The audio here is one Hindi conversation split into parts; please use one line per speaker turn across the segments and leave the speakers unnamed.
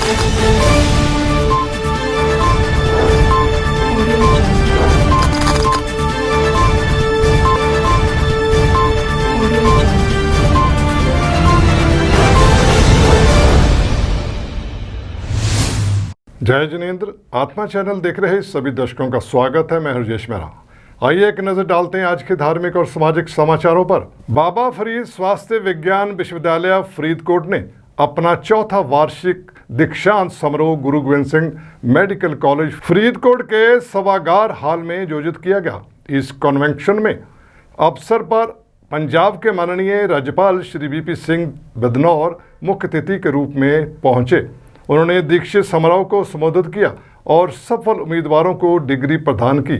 जय जिनेंद्र। आत्मा चैनल देख रहे सभी दर्शकों का स्वागत है। मैं हरजेश मेहरा। आइए एक नजर डालते हैं आज के धार्मिक और सामाजिक समाचारों पर। बाबा फरीद स्वास्थ्य विज्ञान विश्वविद्यालय फरीदकोट ने अपना चौथा वार्षिक दीक्षांत समारोह गुरु गोविंद सिंह मेडिकल कॉलेज फरीदकोट के सभागार हॉल में आयोजित किया गया। इस कन्वेंशन में अवसर पर पंजाब के माननीय राज्यपाल श्री वीपी सिंह बदनौर मुख्य अतिथि के रूप में पहुंचे। उन्होंने दीक्षित समारोह को संबोधित किया और सफल उम्मीदवारों को डिग्री प्रदान की।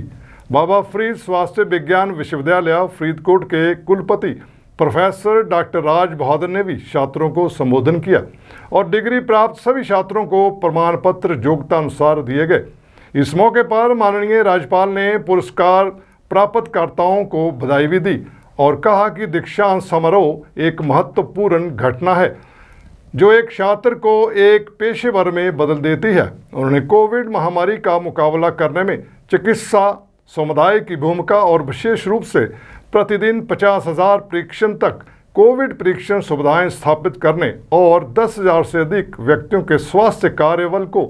बाबा फरीद स्वास्थ्य विज्ञान विश्वविद्यालय फरीदकोट के कुलपति प्रोफेसर डॉक्टर राज बहादुर ने भी छात्रों को संबोधन किया और डिग्री प्राप्त सभी छात्रों को प्रमाण पत्र योग्यता अनुसार दिए गए। इस मौके पर माननीय राज्यपाल ने पुरस्कार प्राप्तकर्ताओं को बधाई भी दी और कहा कि दीक्षांत समारोह एक महत्वपूर्ण घटना है जो एक छात्र को एक पेशेवर में बदल देती है। उन्होंने कोविड महामारी का मुकाबला करने में चिकित्सा समुदाय की भूमिका और विशेष रूप से प्रतिदिन 50,000 परीक्षण तक कोविड परीक्षण सुविधाएं स्थापित करने और 10,000 से अधिक व्यक्तियों के स्वास्थ्य कार्यबल को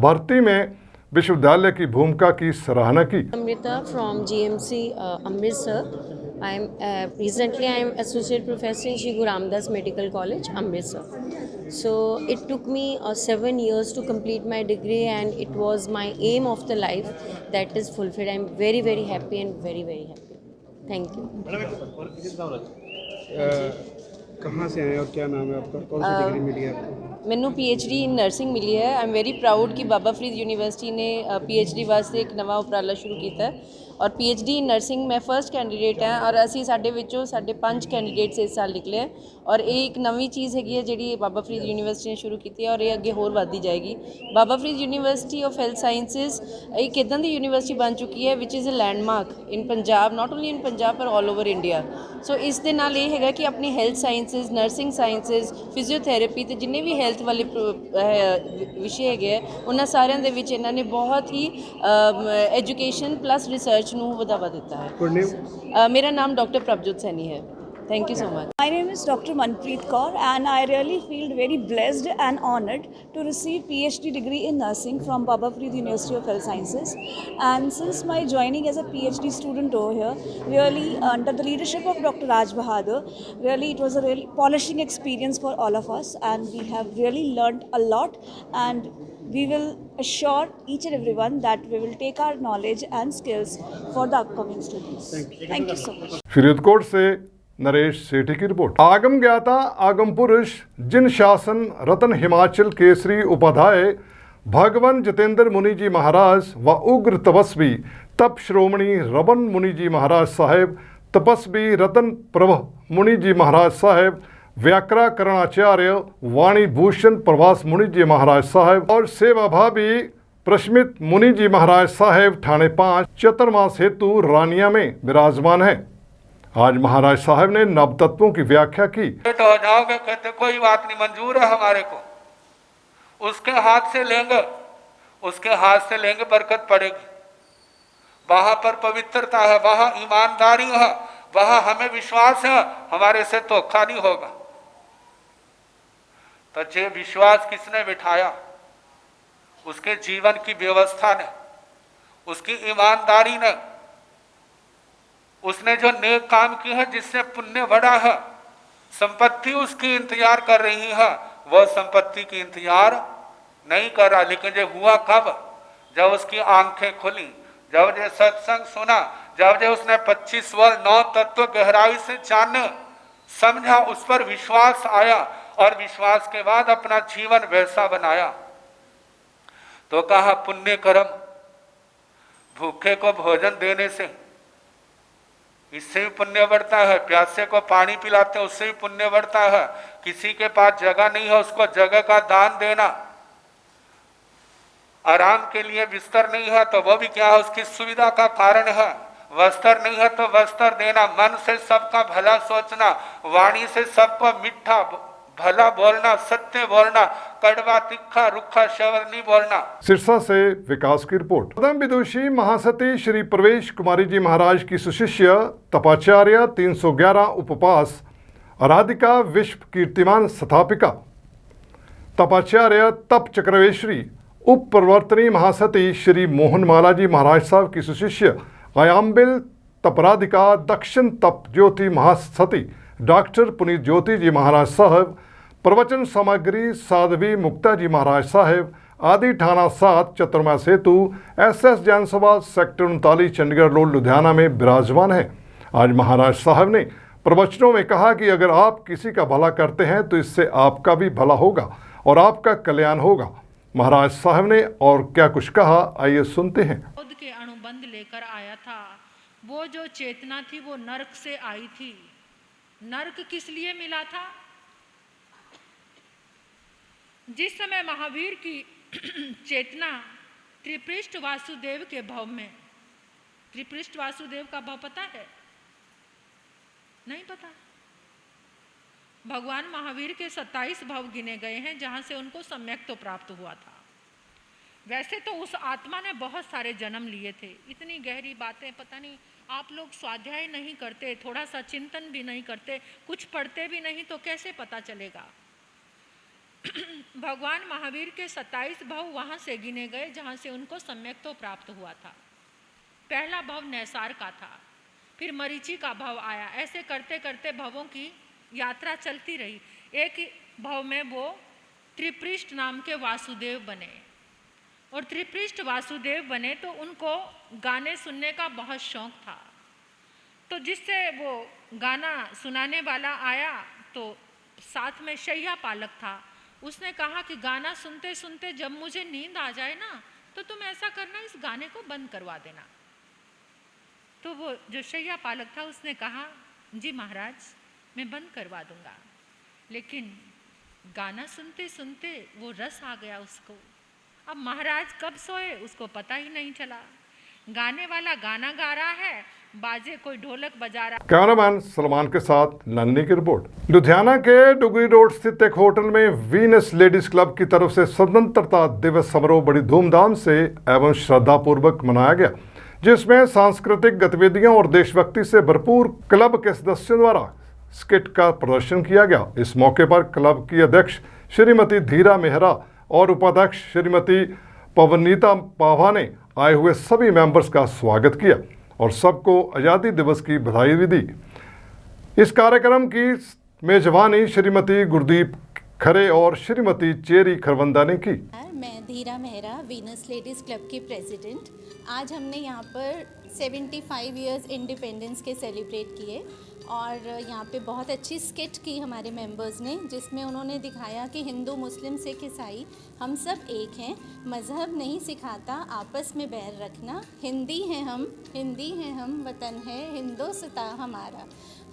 भर्ती में विश्वविद्यालय की भूमिका की सराहना की।
Amrita from GMC Amritsar. Recently I am associate professor in Shri Guru Ramdas Medical College, Amritsar. So it took me 7 years to complete my degree, and it was my aim of the life that is fulfilled. I am very very happy and very happy. Thank you.
कहाँ से आए और क्या नाम है आपका? कौन सी डिग्री मिली है आपको?
ਮੈਨੂੰ PhD in ਨਰਸਿੰਗ ਮਿਲੀ ਹੈ। ਆਈ ਐਮ ਵੈਰੀ ਪ੍ਰਾਊਡ ਕਿ ਬਾਬਾ ਫਰੀਦ ਯੂਨੀਵਰਸਿਟੀ ਨੇ PhD ਵਾਸਤੇ ਇੱਕ ਨਵਾਂ ਉਪਰਾਲਾ ਸ਼ੁਰੂ ਕੀਤਾ ਔਰ PhD in ਨਰਸਿੰਗ ਮੈਂ ਫਰਸਟ ਕੈਂਡੀਡੇਟ ਹਾਂ ਔਰ ਅਸੀਂ ਸਾਡੇ ਵਿੱਚੋਂ ਸਾਡੇ 5 ਕੈਂਡੀਡੇਟਸ ਇਸ ਸਾਲ ਨਿਕਲੇ ਹੈ ਔਰ ਇਹ ਇੱਕ ਨਵੀਂ ਚੀਜ਼ ਹੈਗੀ ਹੈ ਜਿਹੜੀ ਬਾਬਾ ਫਰੀਦ ਯੂਨੀਵਰਸਿਟੀ ਨੇ ਸ਼ੁਰੂ ਕੀਤੀ ਹੈ ਔਰ ਇਹ ਅੱਗੇ ਹੋਰ ਵਧਦੀ ਜਾਏਗੀ। Baba Farid university of health sciences ਇੱਕ ਇੱਦਾਂ ਦੀ ਯੂਨੀਵਰਸਿਟੀ ਬਣ ਚੁੱਕੀ ਹੈ which is a landmark in Punjab, not only in Punjab ਪਰ ਆਲ ਓਵਰ ਇੰਡੀਆ। ਸੋ ਇਸ ਦੇ ਨਾਲ ਇਹ ਹੈਗਾ ਕਿ ਆਪਣੀ health sciences, nursing sciences, physiotherapy ਤੇ ਜਿੰਨੇ ਵੀ ਹੈਲਥ ਵਾਲੇ ਵਿਸ਼ੇ ਹੈਗੇ ਹੈ ਉਹਨਾਂ ਸਾਰਿਆਂ ਦੇ ਵਿੱਚ ਇਹਨਾਂ ਨੇ ਬਹੁਤ ਹੀ ਐਜੂਕੇਸ਼ਨ ਪਲੱਸ ਰਿਸਰਚ ਨੂੰ ਵਧਾਵਾ ਦਿੱਤਾ ਹੈ। ਮੇਰਾ ਨਾਮ ਡਾਕਟਰ ਪ੍ਰਭਜੋਤ ਸੈਣੀ ਹੈ। Thank you so much.
My name is Dr. Manpreet Kaur, and I really feel very blessed and honored to receive PhD degree in nursing from Baba Farid University of Health Sciences. And since my joining as a PhD student over here, really under the leadership of Dr. Raj Bahadur, really it was a really polishing experience for all of us, and we have really learned a lot, and we will assure each and everyone that we will take our knowledge and skills for the upcoming students. Thank you so much.
Faridkot से नरेश सेठी की रिपोर्ट। आगम ज्ञाता आगम पुरुष जिन शासन रतन हिमाचल केसरी उपाध्याय भगवान जितेंद्र मुनि जी महाराज व उग्र तपस्वी तप श्रोमणी रमन मुनि जी महाराज साहेब, तपस्वी रतन प्रभ मुनि जी महाराज साहेब, व्याकरणाचार्य वाणी भूषण प्रभास मुनि जी महाराज साहेब और सेवाभावी प्रशमित मुनि जी महाराज साहेब ठाणे 5 चतुर्मास हेतु रानिया में विराजमान है। आज महाराज साहब ने नव तत्वों की व्याख्या की।
तो हो जाओगे, कहते कोई बात नहीं, मंजूर है हमारे को। उसके हाथ से लेंगे, उसके हाथ से लेंगे, बरकत पड़ेगी। वहां पर पवित्रता है, वहां ईमानदारी है, वहां हमें विश्वास है हमारे से धोखा नहीं होगा। तो जे विश्वास किसने बिठाया? उसके जीवन की व्यवस्था ने, उसकी ईमानदारी ने, उसने जो नेक काम की है जिससे पुण्य बढ़ा है, संपत्ति उसकी इंतजार कर रही है, वह संपत्ति की इंतजार नहीं कर रहा। लेकिन जब हुआ कब? जब उसकी आंखें खुली, जब जो सत्संग सुना, जब जो उसने 25 वर्ष 9 तत्व गहराई से जाने समझा, उस पर विश्वास आया और विश्वास के बाद अपना जीवन वैसा बनाया। तो कहा पुण्य कर्म, भूखे को भोजन देने से इससे भी पुण्य बढ़ता है, प्यासे को पानी पिलाते हैं उससे भी पुण्य बढ़ता है, किसी के पास जगह नहीं है उसको जगह का दान देना, आराम के लिए बिस्तर नहीं है तो वह भी क्या है उसकी सुविधा का कारण है, वस्त्र नहीं है तो वस्त्र देना, मन से सबका भला सोचना, वाणी से सबको मीठा भला बोलना, सत्य बोलना, कड़वा तीखा रुखा शब्द नहीं बोलना।
सिरसा से विकास की रिपोर्ट। प्रथम विदुषी महासती श्री प्रवेश कुमारी जी महाराज की सुशिष्य तपाचार्य 311 उपपास आराधिका विश्व कीर्तिमान स्थापिका तपाचार्य तप चक्रवेश्वरी उप प्रवर्तनी महासती श्री मोहनमाला जी महाराज साहब की सुशिष्य आयाम्बिल तपराधिका दक्षिण तप ज्योति महासती डॉक्टर पुनीत ज्योति जी महाराज साहब प्रवचन सामग्री साध्वी मुक्ता जी महाराज साहब आदि थाना 7 चतुर्मा सेतु SS जैन सभा सेक्टर 39 चंडीगढ़ रोड लुधियाना में विराजमान है। आज महाराज साहब ने प्रवचनों में कहा कि अगर आप किसी का भला करते हैं तो इससे आपका भी भला होगा और आपका कल्याण होगा। महाराज साहब ने और क्या कुछ कहा, आइए सुनते हैं।
खुद के अनुबंध लेकर आया था। वो जो चेतना थी वो नर्क से आई थी। नर्क किस लिए मिला था? जिस समय महावीर की चेतना त्रिपृष्ठ वासुदेव के भव में, त्रिपृष्ठ वासुदेव का भव पता है? नहीं पता। भगवान महावीर के 27 भव गिने गए हैं जहां से उनको सम्यक तो प्राप्त हुआ था। वैसे तो उस आत्मा ने बहुत सारे जन्म लिए थे। इतनी गहरी बातें पता नहीं, आप लोग स्वाध्याय नहीं करते, थोड़ा सा चिंतन भी नहीं करते, कुछ पढ़ते भी नहीं तो कैसे पता चलेगा? भगवान महावीर के 27 भव वहाँ से गिने गए जहाँ से उनको सम्यक तो प्राप्त हुआ था। पहला भव नैसार का था, फिर मरीचि का भव आया। ऐसे करते करते भवों की यात्रा चलती रही। एक भव में वो त्रिपृष्ठ नाम के वासुदेव बने, और त्रिपृष्ठ वासुदेव बने तो उनको गाने सुनने का बहुत शौक था। तो जिससे वो गाना सुनाने वाला आया तो साथ में शैया पालक था। उसने कहा कि गाना सुनते सुनते जब मुझे नींद आ जाए ना तो तुम ऐसा करना, इस गाने को बंद करवा देना। तो वो जो शैया पालक था उसने कहा, जी महाराज मैं बंद करवा दूंगा। लेकिन गाना सुनते सुनते वो रस आ गया उसको। अब महाराज कब सोए उसको पता ही नहीं चला। गाने वाला गाना गा रहा है, बाजे कोई ढोलक बजा रहा।
कैमरामैन सलमान के साथ नन्नी की रिपोर्ट। लुधियाना के डुगरी रोड स्थित एक होटल में वीनस लेडीज क्लब की तरफ से स्वतंत्रता दिवस समारोह बड़ी धूमधाम से एवं श्रद्धापूर्वक मनाया गया, जिसमें सांस्कृतिक गतिविधियों और देशभक्ति से भरपूर क्लब के सदस्यों द्वारा स्किट का प्रदर्शन किया गया। इस मौके पर क्लब की अध्यक्ष श्रीमती धीरा मेहरा और उपाध्यक्ष श्रीमती पवनीता पाभा ने आए हुए सभी मेंबर्स का स्वागत किया और सबको आज़ादी दिवस की बधाई भी दी। इस कार्यक्रम की मेजबानी श्रीमती गुरदीप खरे और श्रीमती चेरी खरवंदा ने की।
मैं धीरा मेहरा, वीनस लेडीज़ क्लब की प्रेसिडेंट। आज हमने यहाँ पर 75 इयर्स इंडिपेंडेंस के सेलिब्रेट किए और यहाँ पे बहुत अच्छी स्किट की हमारे मेंबर्स ने, जिसमें उन्होंने दिखाया कि हिंदू मुस्लिम सिख ईसाई हम सब एक हैं। मज़हब नहीं सिखाता आपस में बैर रखना। हिंदी हैं हम, वतन है हिंदुस्तां हमारा।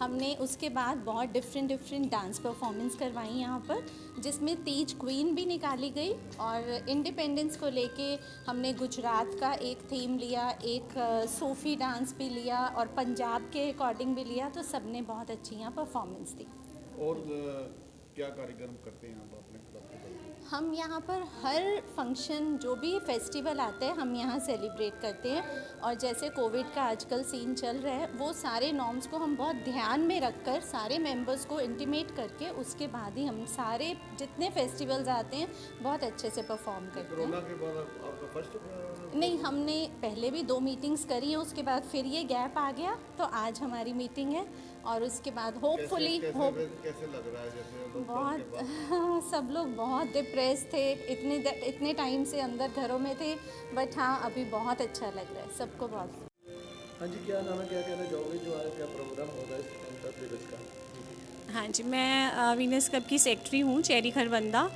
हमने उसके बाद बहुत डिफरेंट डांस परफॉर्मेंस करवाई यहाँ पर, जिसमें तीज क्वीन भी निकाली गई और इंडिपेंडेंस को लेके हमने गुजरात का एक थीम लिया, एक सूफी डांस भी लिया और पंजाब के अकॉर्डिंग भी लिया। तो सबने बहुत अच्छी यहाँ परफॉर्मेंस दी।
और क्या कार्यक्रम करते हैं आप अपने क्लब के?
हम यहाँ पर हर फंक्शन जो भी फेस्टिवल आता है हम यहाँ सेलिब्रेट करते हैं। और जैसे कोविड का आजकल सीन चल रहा है, वो सारे नॉर्म्स को हम बहुत ध्यान में रखकर सारे मेंबर्स को इंटीमेट करके उसके बाद ही हम सारे जितने फेस्टिवल्स आते हैं बहुत अच्छे से परफॉर्म करते हैं।
कोरोना के बाद आपका फर्स्ट?
नहीं, हमने पहले भी 2 मीटिंग्स करी हैं, उसके बाद फिर ये गैप आ गया तो आज हमारी मीटिंग है और उसके बाद होपफुली
कैसे लग रहा है? जैसे
बहुत सब लोग बहुत डिप्रेस थे, इतने टाइम से अंदर घरों में थे, बट हाँ अभी बहुत अच्छा लग रहा है सबको बहुत।
हाँ जी, क्या नाम है, क्या कहना चाहोगे जो आज का प्रोग्राम होगा इस स्वतंत्रता दिवस का?
हाँ जी, मैं वीनस क्लब की सेक्रेटरी हूँ, चेरी खरवंदा।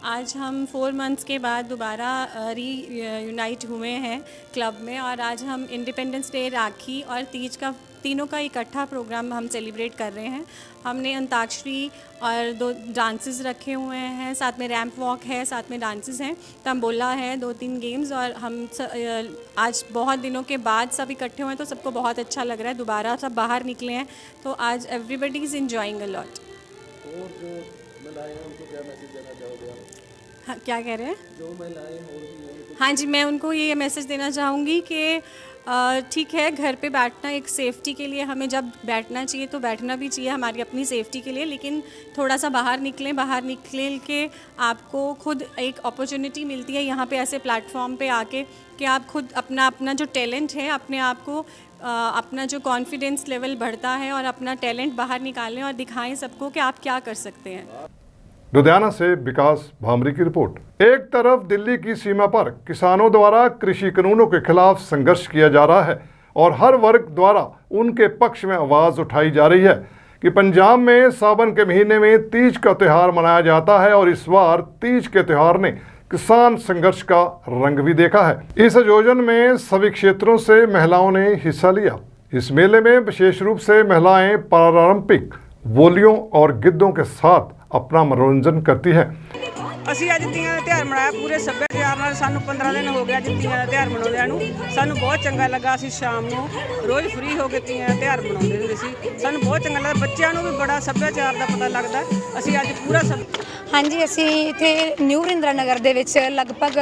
आज हम 4 मंथ्स के बाद दोबारा यूनाइट हुए हैं क्लब में और आज हम इंडिपेंडेंस डे, राखी और तीज का तीनों का इकट्ठा प्रोग्राम हम सेलिब्रेट कर रहे हैं। हमने अंताक्षरी और 2 डांसेस रखे हुए हैं, साथ में रैंप वॉक है, साथ में डांसेस हैं, तंबोला है, 2-3 गेम्स। और हम आज बहुत दिनों के बाद सब इकट्ठे हुए हैं तो सबको बहुत अच्छा लग रहा है। दोबारा सब बाहर निकले हैं तो आज everybody is enjoying a lot.
और जो
हाँ, क्या कह रहे हैं?
जो महिलाएं और भी हैं
हाँ जी, मैं उनको ये मैसेज देना चाहूँगी कि ठीक है, घर पे बैठना एक सेफ़्टी के लिए, हमें जब बैठना चाहिए तो बैठना भी चाहिए हमारी अपनी सेफ़्टी के लिए, लेकिन थोड़ा सा बाहर निकलें, बाहर निकल के आपको खुद एक अपॉर्चुनिटी मिलती है यहाँ पे ऐसे प्लेटफॉर्म पे आके कि आप खुद अपना अपना जो टैलेंट है, अपने आप को अपना जो कॉन्फिडेंस लेवल बढ़ता है और अपना टैलेंट बाहर निकालें और दिखाएं सबको कि आप क्या कर सकते हैं।
लुधियाना से विकास भामरी की रिपोर्ट। एक तरफ दिल्ली की सीमा पर किसानों द्वारा कृषि कानूनों के खिलाफ संघर्ष किया जा रहा है और हर वर्ग द्वारा उनके पक्ष में आवाज उठाई जा रही है कि पंजाब में सावन के महीने में तीज का त्यौहार मनाया जाता है और इस बार तीज के त्यौहार ने किसान संघर्ष का रंग भी देखा है। इस आयोजन में सभी क्षेत्रों से महिलाओं ने हिस्सा लिया। इस मेले में विशेष रूप से महिलाएं पारंपरिक बोलियों और गिद्धों के साथ अपना मनोरंजन करती है।
ਅਸੀਂ ਅੱਜ ਤੀਆਂ ਦਾ ਤਿਉਹਾਰ ਮਨਾਇਆ ਪੂਰੇ ਸੱਭਿਆਚਾਰ ਨਾਲ। ਸਾਨੂੰ 15 ਦਿਨ ਹੋ ਗਿਆ ਅੱਜ ਤੀਆਂ ਦਾ ਤਿਉਹਾਰ ਮਨਾਉਂਦਿਆਂ ਨੂੰ। ਸਾਨੂੰ ਬਹੁਤ ਚੰਗਾ ਲੱਗਾ। ਅਸੀਂ ਸ਼ਾਮ ਨੂੰ ਰੋਜ਼ ਫ੍ਰੀ ਹੋ ਕੇ ਤੀਆਂ ਦਾ ਤਿਉਹਾਰ ਮਨਾਉਂਦੇ ਹੁੰਦੇ ਸੀ। ਸਾਨੂੰ ਬਹੁਤ ਚੰਗਾ ਲੱਗਾ। ਬੱਚਿਆਂ ਨੂੰ ਵੀ ਬੜਾ ਸੱਭਿਆਚਾਰ ਦਾ ਪਤਾ ਲੱਗਦਾ। ਅਸੀਂ ਅੱਜ ਪੂਰਾ
ਹਾਂਜੀ, ਅਸੀਂ ਇੱਥੇ ਨਿਊ ਵਰਿੰਦਰਾ ਨਗਰ ਦੇ ਵਿੱਚ ਲਗਭਗ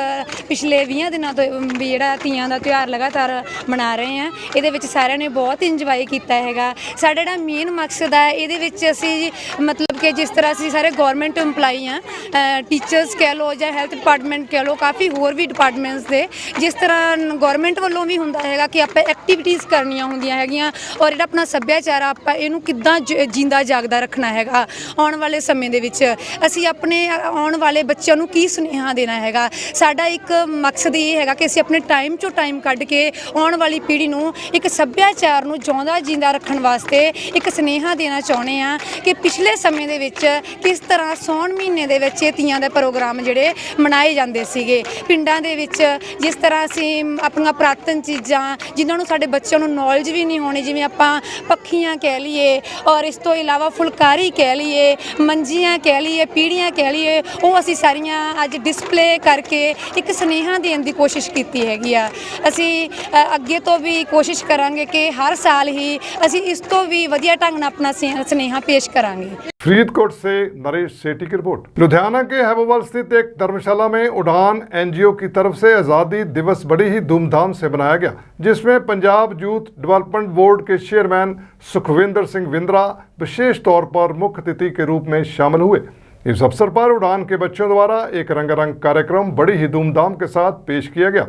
ਪਿਛਲੇ 20 ਦਿਨਾਂ ਤੋਂ ਵੀ ਜਿਹੜਾ ਤੀਆਂ ਦਾ ਤਿਉਹਾਰ ਲਗਾਤਾਰ ਮਨਾ ਰਹੇ ਹਾਂ। ਇਹਦੇ ਵਿੱਚ ਸਾਰਿਆਂ ਨੇ ਬਹੁਤ ਇੰਜੋਏ ਕੀਤਾ ਹੈਗਾ। ਸਾਡਾ ਜਿਹੜਾ ਮੇਨ ਮਕਸਦ ਹੈ ਇਹਦੇ ਵਿੱਚ ਅਸੀਂ ਮਤਲਬ ਕਿ ਜਿਸ ਤਰ੍ਹਾਂ ਅਸੀਂ ਸਾਰੇ ਗਵਰਨਮੈਂਟ EMPLOYE ਹਾਂ, ਟੀਚਰਸ ਕਹਿ ਲਓ ਜਾਂ ਹੈਲਥ ਡਿਪਾਰਟਮੈਂਟ ਕਹਿ ਲਓ, ਕਾਫੀ ਹੋਰ ਵੀ ਡਿਪਾਰਟਮੈਂਟਸ ਦੇ ਜਿਸ ਤਰ੍ਹਾਂ ਗਵਰਨਮੈਂਟ ਵੱਲੋਂ ਵੀ ਹੁੰਦਾ ਹੈਗਾ ਕਿ ਆਪਾਂ ਐਕਟੀਵਿਟੀਜ਼ ਕਰਨੀਆਂ ਹੁੰਦੀਆਂ ਹੈਗੀਆਂ ਔਰ ਜਿਹੜਾ ਆਪਣਾ ਸੱਭਿਆਚਾਰ ਆਪਾਂ ਇਹਨੂੰ ਕਿੱਦਾਂ ਜਿੰਦਾ ਜਾਗਦਾ ਰੱਖਣਾ ਹੈਗਾ। ਆਉਣ ਵਾਲੇ ਸਮੇਂ ਦੇ ਵਿੱਚ ਅਸੀਂ ਆਪਣੇ ਆਉਣ ਵਾਲੇ ਬੱਚਿਆਂ ਨੂੰ ਕੀ ਸੁਨੇਹਾ ਦੇਣਾ ਹੈਗਾ। ਸਾਡਾ ਇੱਕ ਮਕਸਦ ਇਹ ਹੈਗਾ ਕਿ ਅਸੀਂ ਆਪਣੇ ਟਾਈਮ ਚੋਂ ਟਾਈਮ ਕੱਢ ਕੇ ਆਉਣ ਵਾਲੀ ਪੀੜ੍ਹੀ ਨੂੰ ਇੱਕ ਸੱਭਿਆਚਾਰ ਨੂੰ ਜਿਉਂਦਾ ਜਿੰਦਾ ਰੱਖਣ ਵਾਸਤੇ ਇੱਕ ਸੁਨੇਹਾ ਦੇਣਾ ਚਾਹੁੰਦੇ ਹਾਂ ਕਿ ਪਿਛਲੇ ਸਮੇਂ ਦੇ ਵਿੱਚ ਕਿਸ ਤਰ੍ਹਾਂ ਸਾਉਣ ਮਹੀਨੇ ਦੇ ਵਿੱਚ ਇਹ ਤੀਆਂ ਦੇ ਪ੍ਰੋਗਰਾਮ ਜਿਹੜੇ ਮਨਾਏ ਜਾਂਦੇ ਸੀਗੇ ਪਿੰਡਾਂ ਦੇ ਵਿੱਚ। ਜਿਸ ਤਰ੍ਹਾਂ ਅਸੀਂ ਆਪਣੀਆਂ ਪੁਰਾਤਨ ਚੀਜ਼ਾਂ ਜਿਨ੍ਹਾਂ ਨੂੰ ਸਾਡੇ ਬੱਚਿਆਂ ਨੂੰ ਨੌਲੇਜ ਵੀ ਨਹੀਂ ਹੋਣੀ, ਜਿਵੇਂ ਆਪਾਂ ਪੱਖੀਆਂ ਕਹਿ ਲਈਏ ਔਰ ਇਸ ਤੋਂ ਇਲਾਵਾ ਫੁਲਕਾਰੀ ਕਹਿ ਲਈਏ, ਮੰਜੀਆਂ ਕਹਿ ਲਈਏ, ਪੀੜ੍ਹੀਆਂ ਕਹਿ ਲਈਏ, ਉਹ ਅਸੀਂ ਸਾਰੀਆਂ ਅੱਜ ਡਿਸਪਲੇ ਕਰਕੇ ਇੱਕ ਸੁਨੇਹਾ ਦੇਣ ਦੀ ਕੋਸ਼ਿਸ਼ ਕੀਤੀ ਹੈਗੀ ਆ। ਅਸੀਂ ਅੱਗੇ ਤੋਂ ਵੀ ਕੋਸ਼ਿਸ਼ ਕਰਾਂਗੇ ਕਿ ਹਰ ਸਾਲ ਹੀ ਅਸੀਂ ਇਸ ਤੋਂ ਵੀ ਵਧੀਆ ਢੰਗ ਨਾਲ अपना स्नेहा पेश कराएंगे।
फरीदकोट से नरेश सेठी की रिपोर्ट। लुधियाना के हैबोवाल स्थित एक धर्मशाला में उड़ान NGO की तरफ से आज़ादी दिवस बड़ी ही धूमधाम से मनाया गया, जिसमें पंजाब यूथ डेवलपमेंट बोर्ड के चेयरमैन सुखविंदर सिंह बिंद्रा विशेष तौर पर मुख्य अतिथि के रूप में शामिल हुए। इस अवसर पर उड़ान के बच्चों द्वारा एक रंगारंग कार्यक्रम बड़ी ही धूमधाम के साथ पेश किया गया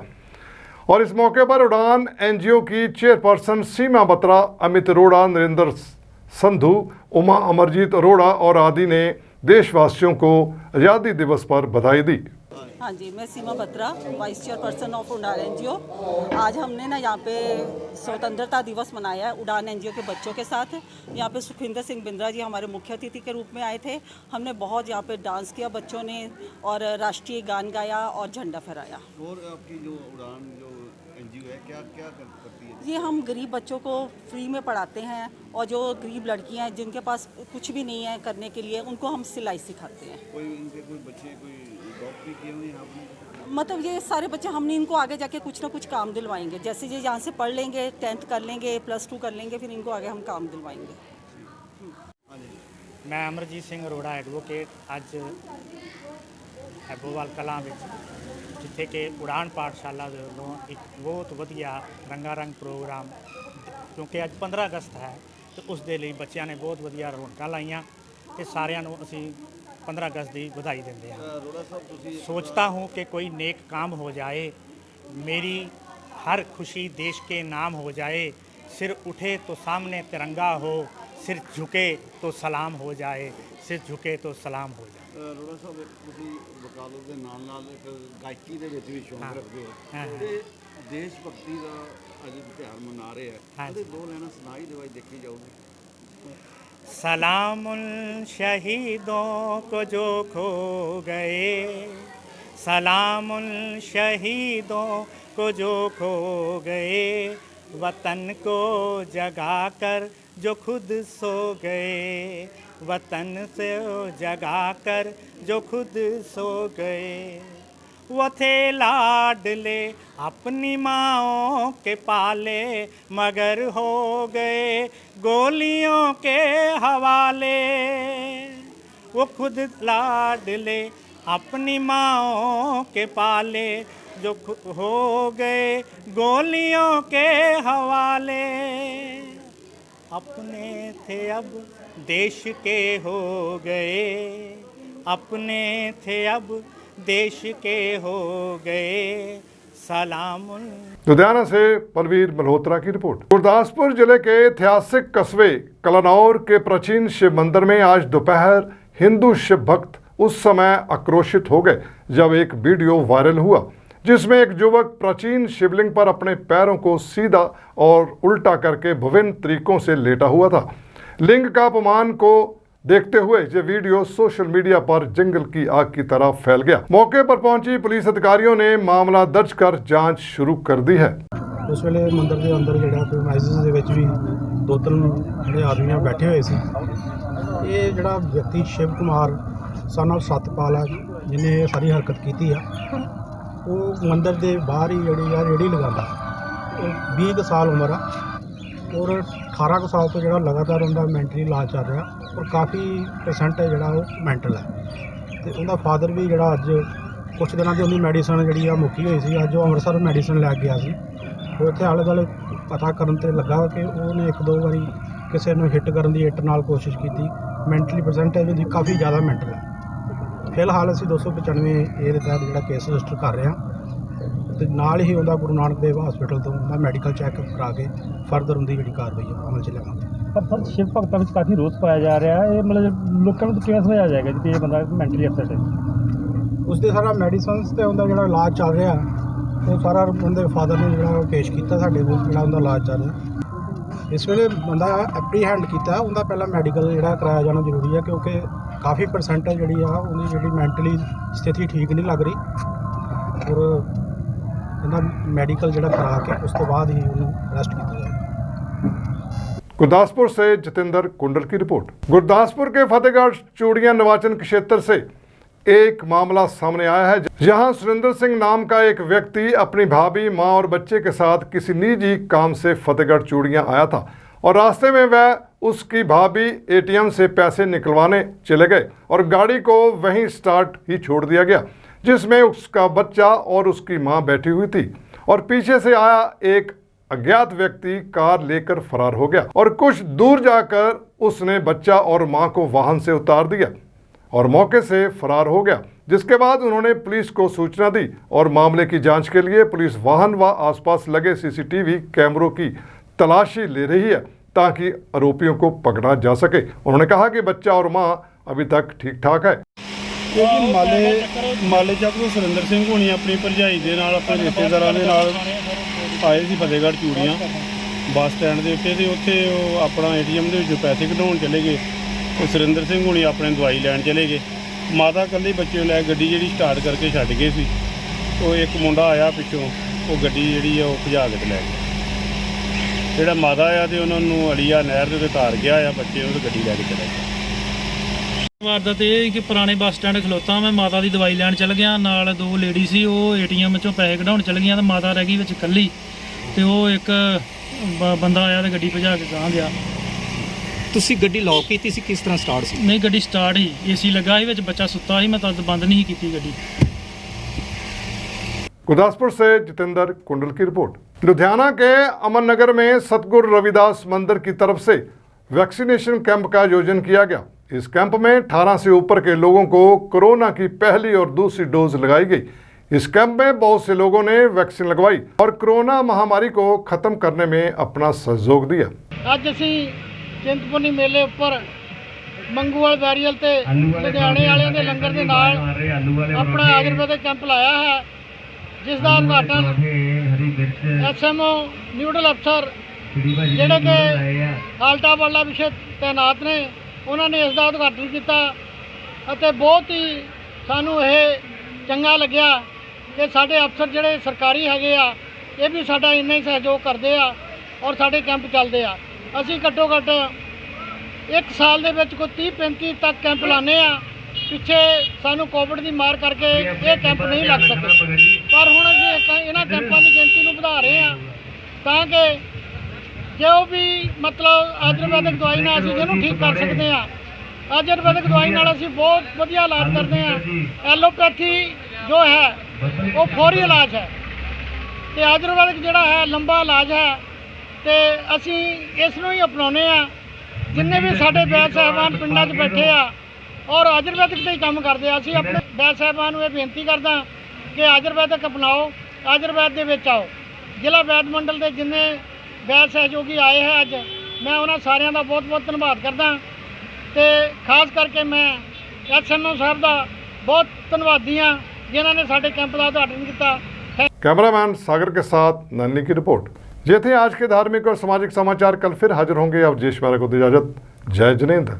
और इस मौके पर उड़ान NGO की चेयरपर्सन सीमा बत्रा, अमित अरोड़ा, नरेंद्र संधू, उमा अमरजीत अरोड़ा और आदि ने देशवासियों को आज़ादी दिवस पर बधाई दी।
हाँ जी, मैं सीमा बत्रा, वाइस चेयरपर्सन ऑफ उड़ान NGO। आज हमने ना यहाँ पे स्वतंत्रता दिवस मनाया है उड़ान NGO के बच्चों के साथ। यहाँ पे सुखविंदर सिंह बिंद्रा जी हमारे मुख्य अतिथि के रूप में आए थे। हमने बहुत यहाँ पे डांस किया बच्चों ने और राष्ट्रीय गान गाया और झंडा फहराया।
और आपकी जो उड़ान जो NGO है क्या क्या करती है?
ये हम गरीब बच्चों को फ्री में पढ़ाते हैं और जो गरीब लड़कियां हैं जिनके पास कुछ भी नहीं है करने के लिए, उनको हम सिलाई सिखाते हैं।
कोई इनके कोई बच्चे कोई जॉब भी किए हुए हैं आपने?
मतलब ये सारे बच्चे हमने इनको आगे जाके कुछ ना कुछ काम दिलवाएंगे। जैसे ये यहाँ से पढ़ लेंगे, 10th कर लेंगे, +2 कर लेंगे, फिर इनको आगे हम काम दिलवाएंगे।
मैं अमरजीत सिंह अरोड़ा एडवोकेट अज हैबोवाल कलां विच जिथे कि उड़ान पाठशाला दे वल्लों एक बहुत वधिया रंगारंग प्रोग्राम, क्योंकि अज 15 अगस्त है तो उस दे लई बच्चों ने बहुत वधिया रौनकां लाइयां ते सारियां नूं असीं 15 अगस्त की बधाई देंदे हां। सोचता हूँ कि कोई नेक काम हो जाए, मेरी हर खुशी देश के नाम हो जाए, सिर उठे तो सामने तिरंगा हो, सिर झुके तो सलाम हो जाए, सिर झुके तो सलाम हो जाए।
ਰੋੜਾ ਸਾਹਿਬ ਤੁਸੀਂ ਵਕਾਲਤ ਦੇ ਨਾਲ ਨਾਲ ਇੱਕ ਗਾਇਕੀ ਦੇ ਵਿੱਚ ਵੀ ਸ਼ੌਂਕ ਰੱਖਦੇ ਹੋ ਤੇ ਦੇਸ਼ ਭਗਤੀ ਦਾ ਅੱਜ ਤਿਉਹਾਰ ਮਨਾ ਰਹੇ ਆ, ਉਹਦੇ ਦੋ ਲੈਣਾ ਸੁਣਾਈ ਦਿਓ, ਦੇਖੀ ਜਾਊਗੀ।
सलामुल शहीदों को जो खो गए, सलामुल शहीदों को जो खो गए, वतन को जगा कर जो खुद सो गए, वतन से जगा कर जो खुद सो गए। वो थे लाडले अपनी माँओं के पाले, मगर हो गए गोलियों के हवाले। वो खुद लाडले अपनी माओ के पाले जो हो गए गोलियों के हवाले, अपने थे अब देश के हो गए, अपने थे अब देश के हो गए, सलाम।
लुधियाना से परवीर मल्होत्रा की रिपोर्ट। गुरदासपुर जिले के ऐतिहासिक कस्बे कलानौर के प्राचीन शिव मंदिर में आज दोपहर हिंदू शिव भक्त उस समय आक्रोशित हो गए जब एक वीडियो वायरल हुआ जिसमें एक युवक प्राचीन शिवलिंग पर अपने पैरों को सीधा और उल्टा करके विभिन्न तरीकों से लेटा हुआ था। लिंग का अपमान को देखते हुए ये वीडियो सोशल मीडिया पर जंगल की आग की तरह फैल गया। मौके पर पहुंची पुलिस अधिकारियों ने मामला दर्ज कर जांच शुरू कर दी है।
उस वेले मंदिर के अंदर ਜਿਹੜਾ ਪ੍ਰਮਾਈਸਿਸ ਦੇ ਵਿੱਚ ਵੀ ਦੋ ਤਿੰਨ ਜਿਹੜੇ ਆਦਮੀਆਂ ਬੈਠੇ ਹੋਏ ਸੀ। ਇਹ ਜਿਹੜਾ ਵਿਅਕਤੀ ਸ਼ਿਵ ਕੁਮਾਰ son of ਸਤਪਾਲ ਆ ਜਿਹਨੇ ਇਹ ਸਾਰੀ ਹਰਕਤ ਕੀਤੀ ਆ, ਉਹ ਮੰਦਿਰ ਦੇ ਬਾਹਰ ਹੀ ਜਿਹੜੀ ਆ ਰੇੜੀ ਲਗਾਉਂਦਾ। ਉਹ 20 ਕੁ ਸਾਲ ਉਮਰ ਆ ਔਰ 18 ਕੁ ਸਾਲ ਤੋਂ ਜਿਹੜਾ ਲਗਾਤਾਰ ਉਹਦਾ ਮੈਂਟਲੀ ਇਲਾਜ ਚੱਲ ਰਿਹਾ ਔਰ ਕਾਫੀ % ਹੈ ਜਿਹੜਾ ਉਹ ਮੈਂਟਲ ਹੈ। ਤੇ ਉਹਦਾ ਫਾਦਰ ਵੀ ਜਿਹੜਾ ਅੱਜ ਕੁਛ ਦਿਨਾਂ ਦੀ ਉਹਦੀ ਮੈਡੀਸਨ ਜਿਹੜੀ ਆ ਮੁੱਕੀ ਹੋਈ ਸੀ, ਅੱਜ ਉਹ ਅੰਮ੍ਰਿਤਸਰ ਮੈਡੀਸਨ ਲੈ ਗਿਆ ਸੀ। ਉਹ ਇੱਥੇ ਆਲੇ ਦੁਆਲੇ ਪਤਾ ਕਰਨ ਤੇ ਲੱਗਾ ਕਿ ਉਹਨੇ 1-2 ਵਾਰੀ ਕਿਸੇ ਨੂੰ ਹਿੱਟ ਕਰਨ ਦੀ ਇੱਟ ਨਾਲ ਕੋਸ਼ਿਸ਼ ਕੀਤੀ। ਮੈਂਟਲੀ ਪਰਸੈਂਟੇਜ ਉਹਦੀ ਕਾਫੀ ਜ਼ਿਆਦਾ ਮੈਂਟਲ ਹੈ। ਫਿਲਹਾਲ ਅਸੀਂ 295 ਏ ਦੇ ਤਹਿਤ ਜਿਹੜਾ ਕੇਸ ਰਜਿਸਟਰ ਕਰ ਰਹੇ ਹਾਂ ਤੇ ਨਾਲ ਹੀ ਉਹਦਾ ਗੁਰੂ ਨਾਨਕ ਦੇਵ ਹਸਪੀਟਲ ਤੋਂ ਉਹਦਾ ਮੈਡੀਕਲ ਚੈੱਕਅਪ ਕਰਾ ਕੇ ਫਰਦਰ ਉਹਦੀ ਜਿਹੜੀ ਕਾਰਵਾਈ ਹੈ ਅਮਲ 'ਚ ਲਿਆਵਾਂਗੇ।
ਪਰ ਸਰ ਸ਼ਿਵ ਭਗਤਾਂ ਵਿੱਚ ਕਾਫੀ ਰੋਸ ਪਾਇਆ ਜਾ ਰਿਹਾ ਹੈ, ਇਹ ਮਤਲਬ ਲੋਕਾਂ ਨੂੰ ਕਿਵੇਂ ਸਮਝਾਇਆ ਜਾਏਗਾ ਕਿ ਇਹ ਬੰਦਾ ਮੈਂਟਲੀ ਅਪਸੈਟ ਹੈ?
ਉਸਦੇ ਸਾਰਾ ਮੈਡੀਸਨਸ ਤੇ ਉਹਦਾ ਜਿਹੜਾ ਇਲਾਜ ਚੱਲ ਰਿਹਾ ਉਹ ਸਾਰਾ ਉਹਦੇ ਫਾਦਰ ਨੇ ਜਿਹੜਾ ਪੇਸ਼ ਕੀਤਾ ਸਾਡੇ ਕੋਲ, ਜਿਹੜਾ ਉਹਦਾ ਇਲਾਜ ਚੱਲ ਰਿਹਾ। ਇਸ ਵੇਲੇ ਬੰਦਾ ਐਪਰੀਹੈਂਡ ਕੀਤਾ, ਉਹਦਾ ਪਹਿਲਾਂ ਮੈਡੀਕਲ ਜਿਹੜਾ ਕਰਾਇਆ ਜਾਣਾ ਜ਼ਰੂਰੀ ਹੈ ਕਿਉਂਕਿ ਕਾਫੀ % ਜਿਹੜੀ ਆ ਉਹਦੀ ਜਿਹੜੀ ਮੈਂਟਲੀ ਸਥਿਤੀ ਠੀਕ ਨਹੀਂ ਲੱਗ ਰਹੀ ਔਰ ਇਹਦਾ ਮੈਡੀਕਲ ਜਿਹੜਾ ਕਰਾ ਕੇ ਉਸ ਤੋਂ ਬਾਅਦ ਹੀ ਉਹਨੂੰ ਅਰੈਸਟ ਕੀਤਾ ਜਾਏਗਾ।
गुरदासपुर से जितेंद्र कुंडल की रिपोर्ट। गुरदासपुर के फतेहगढ़ चूड़ियां निर्वाचन क्षेत्र से एक मामला सामने आया है जहां सुरेंद्र सिंह नाम का एक व्यक्ति अपनी भाभी, मां और बच्चे के साथ किसी निजी काम से फतेहगढ़ चूड़ियां आया था और रास्ते में वह उसकी भाभी ATM से पैसे निकलवाने चले गए और गाड़ी को वहीं स्टार्ट ही छोड़ दिया गया जिसमें उसका बच्चा और उसकी मां बैठी हुई थी और पीछे से आया एक अज्ञात व्यक्ति कार लेकर फरार हो गया और कुछ दूर जाकर उसने बच्चा और मां को वाहन से उतार दिया और मौके से फरार हो गया, जिसके बाद उन्होंने पुलिस को सूचना दी और मामले की जांच के लिए पुलिस वाहन व आसपास लगे CCTV कैमरों की तलाशी ले रही है ताकि आरोपियों को पकड़ा जा सके। उन्होंने कहा कि बच्चा और मां अभी तक ठीक ठाक है।
ਮਾਲੇ ਚੱਕ ਤੋਂ ਸੁਰਿੰਦਰ ਸਿੰਘ ਹੋਣੀ ਆਪਣੀ ਭਰਜਾਈ ਦੇ ਨਾਲ ਆਪਣੇ ਰਿਸ਼ਤੇਦਾਰਾਂ ਦੇ ਨਾਲ ਆਏ ਸੀ ਫਤਿਹਗੜ੍ਹ ਚੂੜੀਆਂ ਬੱਸ ਸਟੈਂਡ ਦੇ ਉੱਤੇ, ਤੇ ਉੱਥੇ ਉਹ ਆਪਣਾ ATM ਦੇ ਵਿੱਚੋਂ ਪੈਸੇ ਕਢਾਉਣ ਚਲੇ ਗਏ। ਉਹ ਸੁਰਿੰਦਰ ਸਿੰਘ ਹੋਣੀ ਆਪਣੇ ਦਵਾਈ ਲੈਣ ਚਲੇ ਗਏ। ਮਾਤਾ ਇਕੱਲੇ ਬੱਚੇ ਨੂੰ ਲੈ ਗੱਡੀ ਜਿਹੜੀ ਸਟਾਰਟ ਕਰਕੇ ਛੱਡ ਗਏ ਸੀ। ਉਹ ਇੱਕ ਮੁੰਡਾ ਆਇਆ ਪਿੱਛੋਂ, ਉਹ ਗੱਡੀ ਜਿਹੜੀ ਆ ਉਹ ਭਜਾ ਕੇ ਲੈ ਗਿਆ। ਜਿਹੜਾ ਮਾਤਾ ਆ ਤੇ ਉਹਨਾਂ ਨੂੰ ਅਲੀਆ ਨਹਿਰ ਦੇ ਉੱਤੇ ਤਾਰ ਗਿਆ ਆ, ਬੱਚੇ ਉਹ ਗੱਡੀ ਲੈ ਕੇ ਚਲੇ ਗਏ।
ਵਾਰਦਾਤ ਇਹ ਕਿ ਪੁਰਾਣੇ ਬੱਸ ਸਟੈਂਡ ਖਲੋਤਾ, ਮੈਂ ਮਾਤਾ ਦੀ ਦਵਾਈ ਲੈਣ ਚਲ ਗਿਆ, ਨਾਲ 2 ਲੇਡੀ ਸੀ, ਉਹ ATM ਚੋਂ ਪੈਸੇ ਕਢਾਉਣ ਚਲ ਗਈਆਂ ਤੇ ਮਾਤਾ ਰਹਿ ਗਈ ਵਿੱਚ ਇਕੱਲੀ, ਤੇ ਉਹ ਇੱਕ ਬੰਦਾ ਆਇਆ ਤੇ ਗੱਡੀ ਭਜਾ ਕੇ ਗਾਂਹ ਗਿਆ।
ਤੁਸੀਂ ਗੱਡੀ ਲੌਕ ਕੀਤੀ ਸੀ, ਕਿਸ ਤਰ੍ਹਾਂ ਸਟਾਰਟ ਸੀ?
ਨਹੀਂ, ਗੱਡੀ ਸਟਾਰਟ ਹੀ, AC ਲੱਗਾ ਸੀ, ਵਿੱਚ ਬੱਚਾ ਸੁੱਤਾ ਸੀ, ਮੈਂ ਤਦ ਬੰਦ नहीं ਕੀਤੀ ਗੱਡੀ।
गुरदासपुर से जितेंद्र कुंडल की रिपोर्ट। लुधियाना के अमन नगर में सतगुरु रविदास मंदिर की तरफ से वैक्सीनेशन कैंप का आयोजन किया गया। इस कैंप में 18 से ऊपर के लोगों को कोरोना की पहली और दूसरी डोज लगाई गई। इस कैंप में बहुत से लोगों ने वैक्सीन लगवाई और कोरोना महामारी को खत्म करने में अपना सहयोग दिया।
ਅੱਜ ਅਸੀਂ ਚਿੰਤਪੁਰਨੀ ਮੇਲੇ ਉੱਪਰ ਮੰਗੂਵਾਲ ਬੈਰੀਅਲ ਤੇ ਲੁਧਿਆਣੇ ਵਾਲਿਆਂ ਦੇ ਲੰਗਰ ਦੇ ਨਾਲ ਆਪਣਾ ਆਯੁਰਵੈਦਿਕ ਕੈਂਪ ਲਾਇਆ ਹੈ, ਜਿਸ ਦਾ ਉਦਘਾਟਨ SMO ਨਿਊਡਲ ਅਫਸਰ ਜਿਹੜੇ ਕਿ ਹਾਲਟਾ ਵਾਲਾ ਵਿਸ਼ੇ ਤੈਨਾਤ ਨੇ, ਉਹਨਾਂ ਨੇ ਇਸ ਦਾ ਉਦਘਾਟਨ ਕੀਤਾ ਅਤੇ ਬਹੁਤ ਹੀ ਸਾਨੂੰ ਇਹ ਚੰਗਾ ਲੱਗਿਆ ਕਿ ਸਾਡੇ ਅਫਸਰ ਜਿਹੜੇ ਸਰਕਾਰੀ ਹੈਗੇ ਆ ਇਹ ਵੀ ਸਾਡਾ ਇੰਨਾ ਹੀ ਸਹਿਯੋਗ ਕਰਦੇ ਆ ਔਰ ਸਾਡੇ ਕੈਂਪ ਚੱਲਦੇ ਆ। ਅਸੀਂ ਘੱਟੋ ਘੱਟ ਇੱਕ ਸਾਲ ਦੇ ਵਿੱਚ ਕੋਈ 30-35 ਤੱਕ ਕੈਂਪ ਲਾਉਂਦੇ ਆ। ਪਿੱਛੇ ਸਾਨੂੰ ਕੋਵਿਡ ਦੀ ਮਾਰ ਕਰਕੇ ਇਹ ਕੈਂਪ ਨਹੀਂ ਲੱਗ ਸਕੇ, ਪਰ ਹੁਣ ਅਸੀਂ ਇਹਨਾਂ ਕੈਂਪਾਂ ਦੀ ਗਿਣਤੀ ਨੂੰ ਵਧਾ ਰਹੇ ਹਾਂ ਤਾਂ ਕਿ ਜੋ ਵੀ ਮਤਲਬ ਆਯੁਰਵੈਦਿਕ ਦਵਾਈ ਨਾਲ ਅਸੀਂ ਜਿਹਨੂੰ ਠੀਕ ਕਰ ਸਕਦੇ ਹਾਂ ਆਯੁਰਵੈਦਿਕ ਦਵਾਈ ਨਾਲ ਅਸੀਂ ਬਹੁਤ ਵਧੀਆ ਇਲਾਜ ਕਰਦੇ ਹਾਂ। ਐਲੋਪੈਥੀ ਜੋ ਹੈ ਉਹ ਫੌਰੀ ਇਲਾਜ ਹੈ ਤੇ ਆਯੁਰਵੈਦਿਕ ਜਿਹੜਾ ਹੈ ਲੰਬਾ ਇਲਾਜ ਹੈ ਤੇ ਅਸੀਂ ਇਸ ਨੂੰ ਹੀ ਅਪਣਾਉਂਦੇ ਆ। ਜਿੰਨੇ ਵੀ ਸਾਡੇ ਵੈਦ ਸਾਹਿਬਾਨ ਪਿੰਡਾਂ 'ਚ ਬੈਠੇ ਆ ਔਰ ਆਯੁਰਵੈਦਿਕ ਤੇ ਹੀ ਕੰਮ ਕਰਦੇ ਆ, ਅਸੀਂ ਆਪਣੇ ਵੈਦ ਸਾਹਿਬਾਨ ਨੂੰ ਇਹ ਬੇਨਤੀ ਕਰਦਾ ਕਿ ਆਯੁਰਵੈਦਿਕ ਅਪਣਾਓ, ਆਯੁਰਵੈਦ ਦੇ ਵਿੱਚ ਆਓ। ਜ਼ਿਲ੍ਹਾ ਵੈਦ ਮੰਡਲ ਦੇ ਜਿੰਨੇ ਵੈਦ ਸਹਿਯੋਗੀ ਆਏ ਹੈ ਅੱਜ, ਮੈਂ ਉਹਨਾਂ ਸਾਰਿਆਂ ਦਾ ਬਹੁਤ ਬਹੁਤ ਧੰਨਵਾਦ ਕਰਦਾ ਤੇ ਖਾਸ ਕਰਕੇ ਮੈਂ SNO ਸਾਹਿਬ ਦਾ बहुत धन्यवादी हाँ जिन्होंने साढ़े कैंप का उद्घाटन किया।
कैमरामैन सागर के साथ नन्नी की रिपोर्ट। ये थे आज के धार्मिक और सामाजिक समाचार। कल फिर हाजिर होंगे। अवधेश मेहरा को इजाजत। जय जिनेंद्र।